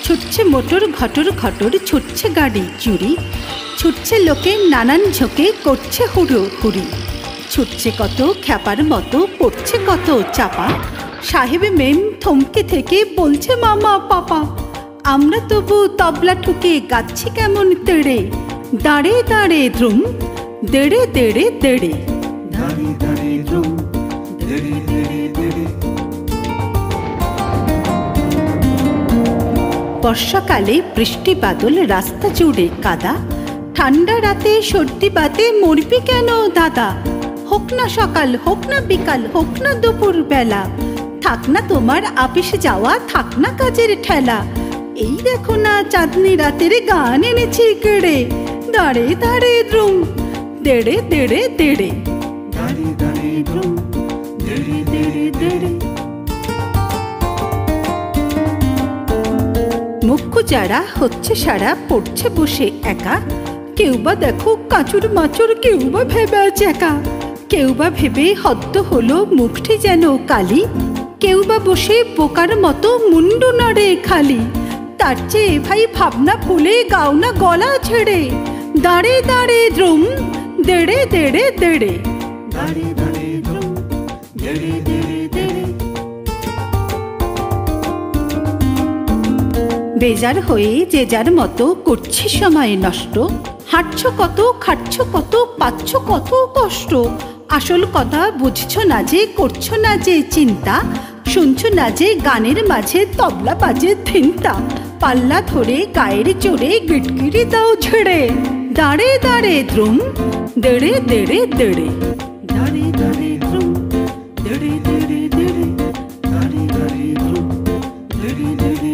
ছুটছে মোটর ঘটর ঘটর, ছুটছে গাড়ি চুরি, ছুটছে লোকে নানান ঝোঁকে, করছে হুড়ো হুড়ি। ছুটছে কত খ্যাপার মতো, পড়ছে কত চাপা, সাহেব মেম থমকে থেকে বলছে মামা পাপা। আমরা তবু তবলা ঠুকে গাচ্ছি কেমন তেড়ে, দাঁড়ে দাঁড়ে দ্রুম, দেড়ে দেড়ে দেড়ে, দাঁড়ে দাঁড়ে দ্রুম, দেড়ে দেড়ে দেড়ে। বর্ষাকালে বৃষ্টি বাদল, রাস্তা জুড়ে কাদা, ঠান্ডা রাতে সর্দি বাতে মরবি কেন দাদা। হোক না সকাল, হোক না বিকাল, হোক না দুপুর বেলা, থাক না তোমার আপিস যাওয়া, থাক না কাজের ঠেলা। এই দেখো না চাঁদনি রাতের গান এনেছি কেড়ে, দাঁড়ে দাঁড়ে দ্রুম, দেড়ে দেড়ে দেড়ে, দাঁড়ে দাঁড়ে দ্রুম, দেড়ে দেড়ে দেড়ে। মুখ্য যারা হচ্ছে সারা, পড়ছে বসে একা, কেউ বা দেখো কাঁচুর মাচুর, কেউ বা ভেবে চেকা, কেউ বা ভেবে হদ্দ হলো মুখটি যেন কালি, কেউ বা বসে বোকার মতো মুন্ডু নাড়ে খালি। তার চেয়ে ভাই ভাবনা ভুলে গাও না গলা ছেড়ে, দাঁড়ে দাঁড়ে দ্রুম, দেড়ে দেড়ে দেড়ে, দাঁড়ে দাঁড়ে দ্রুম, দেড়ে দেড়ে দেড়ে। বেজার হয়ে যে যার মতো করছে সময় নষ্ট, হাঁটছ কত, খাটছ কত, পাচ্ছ কত কষ্ট। আসল কথা বুঝছো না যে, করছো না যে চিন্তা, শুনছো না যে গানের মাঝে তবলা বাজে ধিনতা। পাল্লা ধরে গায়ের চড়ে গিটগিরি দাও ছেড়ে, দাঁড়ে দাঁড়ে দ্রুম, দেড়ে দেড়ে দেড়ে, দাঁড়ে দাঁড়ে দ্রুম, দেড়ে দেড়ে দেড়ে, দাঁড়ে দাঁড়ে দ্রুম, দেড়ে দেড়ে।